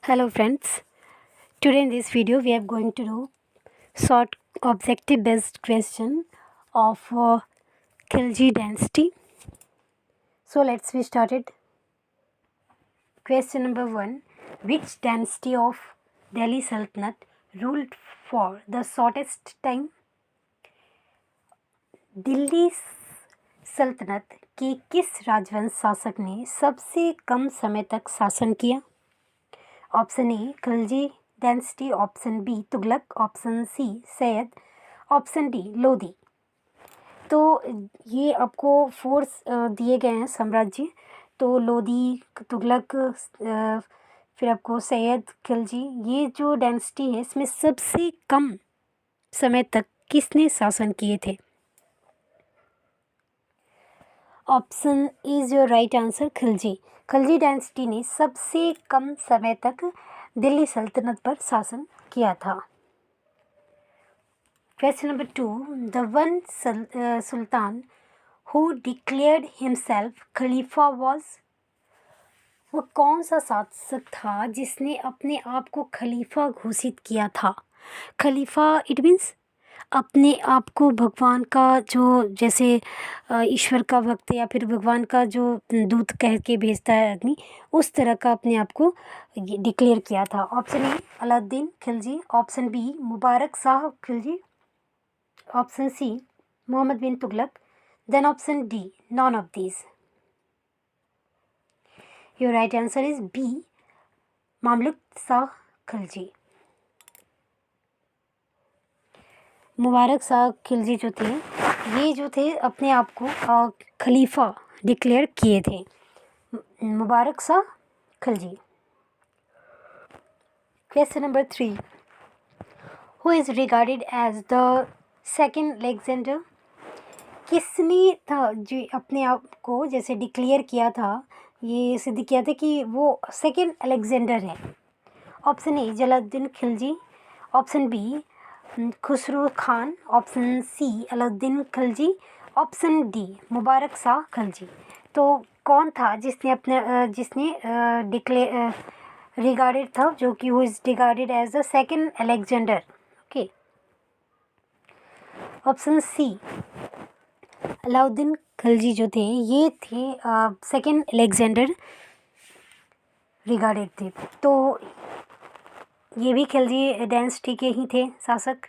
Hello friends, today in this video we are going to do short objective based question of Khilji dynasty. So let's be started. Question number 1. Which dynasty of Delhi Sultanate ruled for the shortest time? Delhi सल्तनत के किस राजवंश शासक ने सबसे कम समय तक शासन किया? Option A Khilji dynasty, option B Tughlaq, option C Sayyid, option D Lodi. तो ये आपको फोर्स दिए गए हैं साम्राज्य, तो लोधी, तुगलक, फिर आपको सैयद, खिलजी। ये जो डायनेस्टी है इसमें सबसे कम समय तक किसने शासन किए थे? Option is your right answer, Khilji. Khilji dynasty ने सबसे कम समय तक दिल्ली सल्तनत पर शासन किया था। Question number 2. The one Sultan who declared himself Khalifa was, वो कौन सा शासक था जिसने अपने आप को खलीफा घोषित किया था? खलीफा इट मीन्स अपने आप को भगवान का जो, जैसे ईश्वर का भक्त या फिर भगवान का जो दूत कह के भेजता है आदमी, उस तरह का अपने आप को डिक्लेयर किया था। Option A Alauddin Khilji, option B Mubarak Shah Khilji, option C Mohammad bin Tughlaq, then option D none of these. Your right answer is B Mamluk Shah Khilji. Mubarak Shah Khilji जो थे, ये जो थे अपने आप को खलीफा डिक्लेयर किए थे, Mubarak Shah Khilji. Question number 3. Who is regarded as the second Alexander? किसने था जो अपने आप को जैसे डिक्लेयर किया था, ये सिद्ध किया था कि वो सेकेंड अलेक्जेंडर है? Option A Jalaluddin Khilji, option B Khusro Khan, option C Alauddin Khilji, option D Mubarak Shah Khilji. तो कौन था जिसने रिगार्डेड था, जो कि who is regarded as the second Alexander? Okay, option C Alauddin Khilji जो थे, ये थे सेकेंड अलेक्जेंडर रिगार्डेड थे। तो ये भी खिलजी डायनेस्टी के ही थे शासक।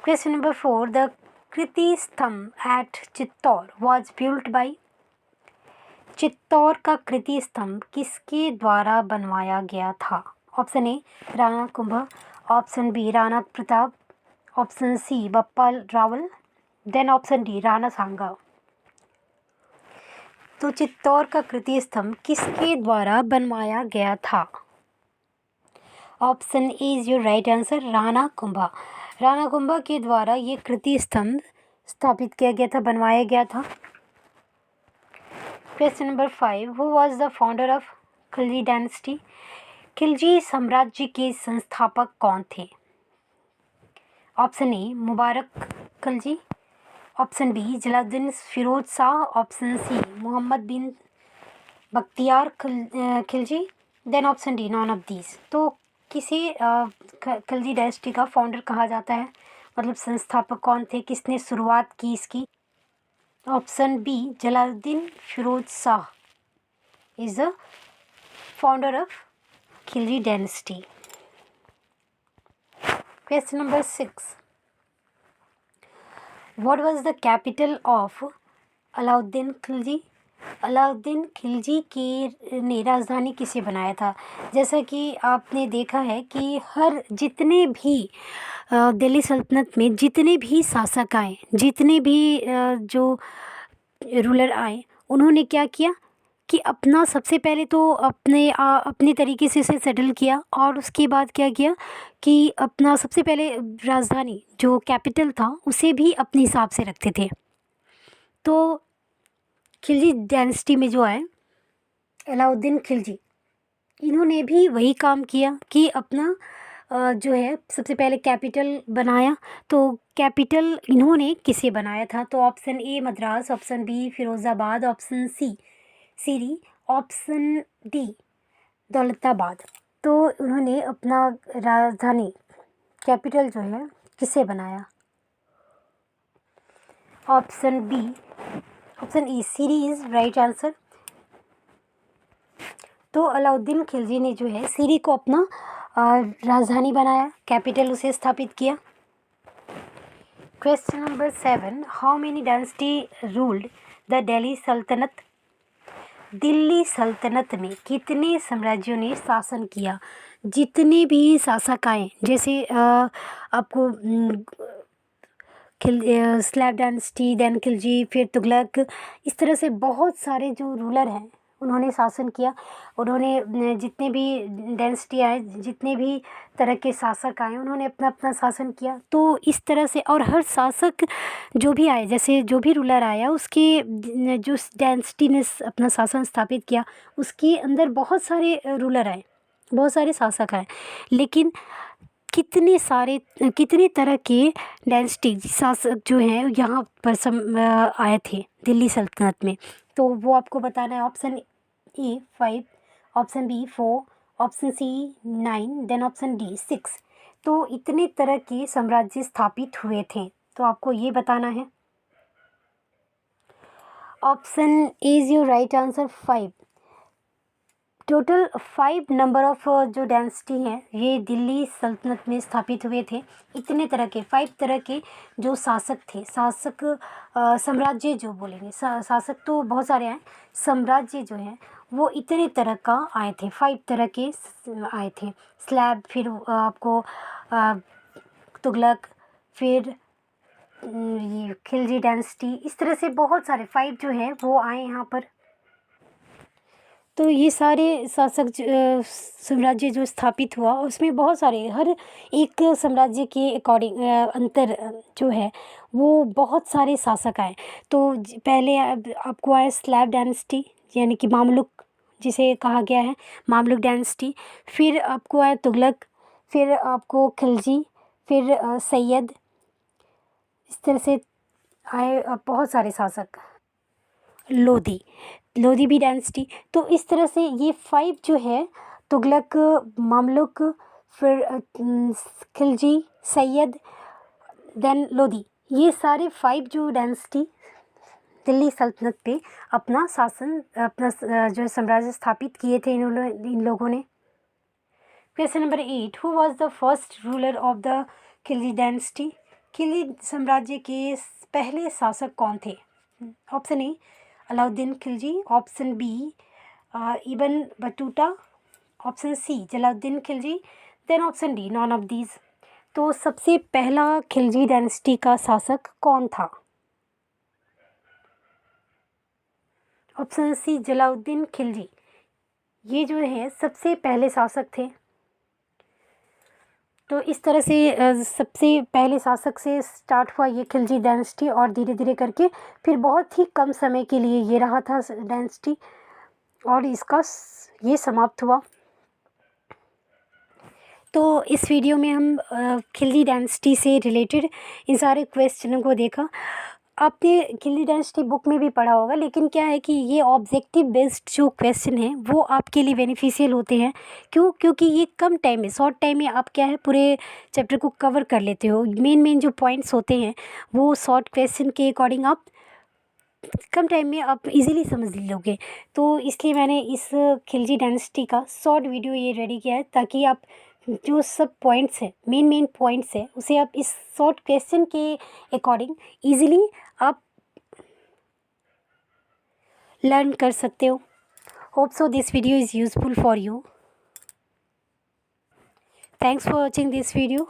Question number 4. The Kirti Stambh at Chittor was built by? Chittor का कृति स्तंभ किसके द्वारा बनवाया गया था? Option A Rana Kumbh, option B Rana Pratap, option C Bappa Rawal, then option D Rana Sanga. तो चित्तौर का कृति स्तंभ किसके द्वारा बनवाया गया था? Option is your right answer, Rana Kumbha. Rana Kumbha के द्वारा ये कृति स्तंभ स्थापित किया गया था, बनवाया गया था। Question number 5. Who was the founder of Khilji dynasty? Khilji साम्राज्य के संस्थापक कौन थे? Option A Mubarak Khilji, option B Jalaluddin Firoz Shah, option C Mohammad bin Bakhtiyar Khilji, then option D none of these. तो किसे खिलजी डायनेस्टी का फाउंडर कहा जाता है, मतलब संस्थापक कौन थे, किसने शुरुआत की इसकी? Option B Jalaluddin Firoz Shah is the founder of Khilji dynasty. Question number 6. What was the capital of Alauddin Khilji? Alauddin Khilji के ने राजधानी किसे बनाया था? जैसा कि आपने देखा है कि जितने भी दिल्ली सल्तनत में जितने भी शासक आए, जितने भी जो रूलर आए, उन्होंने क्या किया कि अपना सबसे पहले तो अपने तरीके से इसे सेटल किया, और उसके बाद क्या किया कि अपना सबसे पहले राजधानी जो कैपिटल था उसे भी अपने हिसाब से रखते थे। तो खिलजी डायनेस्टी में जो है अलाउद्दीन खिलजी, इन्होंने भी वही काम किया कि अपना जो है सबसे पहले कैपिटल बनाया। तो कैपिटल इन्होंने किसे बनाया था? तो option A Madras, option B Firozabad, option C Siri, option D Daulatabad. तो उन्होंने अपना राजधानी कैपिटल जो है किसे बनाया? Option B, option E Siri is right answer. तो अलाउद्दीन खिलजी ने जो है सिरी को अपना राजधानी बनाया, कैपिटल उसे स्थापित किया। Question number 7, how many dynasty ruled the Delhi सल्तनत? दिल्ली सल्तनत में कितने साम्राज्यों ने शासन किया? जितने भी शासक आए, जैसे आपको स्लैब डायनेस्टी, देन खिलजी, फिर तुगलक, इस तरह से बहुत सारे जो रूलर हैं उन्होंने शासन किया। उन्होंने जितने भी डायनेस्टी आए, जितने भी तरह के शासक आए, उन्होंने अपना अपना शासन किया। तो इस तरह से, और हर शासक जो भी आए, जैसे जो भी रूलर आया उसके जो डायनेस्टी ने अपना शासन स्थापित किया उसके अंदर बहुत सारे रूलर आए, बहुत सारे शासक आए, लेकिन कितने तरह के डायनेस्टी शासक जो हैं यहाँ पर आए थे दिल्ली सल्तनत में, तो वो आपको बताना है। Option A 5, option B 4, option C 9, then option D 6। तो इतने तरह के साम्राज्य स्थापित हुए थे, तो आपको ये बताना है। Option A is your right answer, 5। Total 5 number of जो डायनेस्टी हैं ये दिल्ली सल्तनत में स्थापित हुए थे। इतने तरह के 5 तरह के जो शासक थे, साम्राज्य जो बोलेंगे, शासक तो बहुत सारे हैं, साम्राज्य जो हैं वो इतने तरह का आए थे, 5 तरह के आए थे। स्लैब, फिर आपको तुगलक, फिर ये खिलजी डायनेस्टी, इस तरह से बहुत सारे 5 जो हैं वो आए यहाँ पर। तो ये सारे साम्राज्य जो स्थापित हुआ उसमें बहुत सारे, हर एक साम्राज्य के अकॉर्डिंग अंतर जो है वो बहुत सारे शासक आए। तो पहले आपको आया स्लैब डायनेस्टी, यानी कि मामलुक जिसे कहा गया है, मामलुक डायनेस्टी। फिर आपको आया तुगलक, फिर आपको खिलजी, फिर सैयद, इस तरह से आए बहुत सारे शासक। लोधी भी डायनेस्टी। तो इस तरह से ये 5 जो है, तुगलक, मामलुक, फिर खिलजी, सैयद, देन लोधी, ये सारे 5 जो डायनेस्टी दिल्ली सल्तनत पे अपना शासन, अपना जो साम्राज्य स्थापित किए थे इन लोगों ने। Question number 8, who was the first ruler of the Khilji dynasty? Khilji साम्राज्य के पहले शासक कौन थे? Option A Alauddin Khilji, option B Ibn Battuta, option C Jalaluddin Khilji, then option D none of these. तो सबसे पहला खिलजी डायनेस्टी का शासक कौन था? ऑप्शन सी जलालुद्दीन खिलजी, ये जो है सबसे पहले शासक थे। तो इस तरह से सबसे पहले शासक से स्टार्ट हुआ ये खिलजी डायनेस्टी, और धीरे धीरे करके फिर बहुत ही कम समय के लिए ये रहा था डायनेस्टी, और इसका ये समाप्त हुआ। तो इस वीडियो में हम खिलजी डायनेस्टी से रिलेटेड इन सारे क्वेश्चनों को देखा। आपने खिलजी डायनेस्टी बुक में भी पढ़ा होगा, लेकिन क्या है कि ये ऑब्जेक्टिव बेस्ड जो क्वेश्चन हैं वो आपके लिए बेनिफिशियल होते हैं। क्यों? क्योंकि ये कम टाइम में, शॉर्ट टाइम में आप क्या है पूरे चैप्टर को कवर कर लेते हो। मेन जो पॉइंट्स होते हैं वो शॉर्ट क्वेश्चन के अकॉर्डिंग आप कम टाइम में आप इजीली समझ लोगे। तो इसलिए मैंने इस खिलजी डायनेस्टी का शॉर्ट वीडियो ये रेडी किया है, ताकि आप जो सब पॉइंट्स है, मेन पॉइंट्स है, उसे आप इस शॉर्ट क्वेश्चन के अकॉर्डिंग इजीली आप लर्न कर सकते हो। Hope so this video is useful for you. Thanks for watching this video.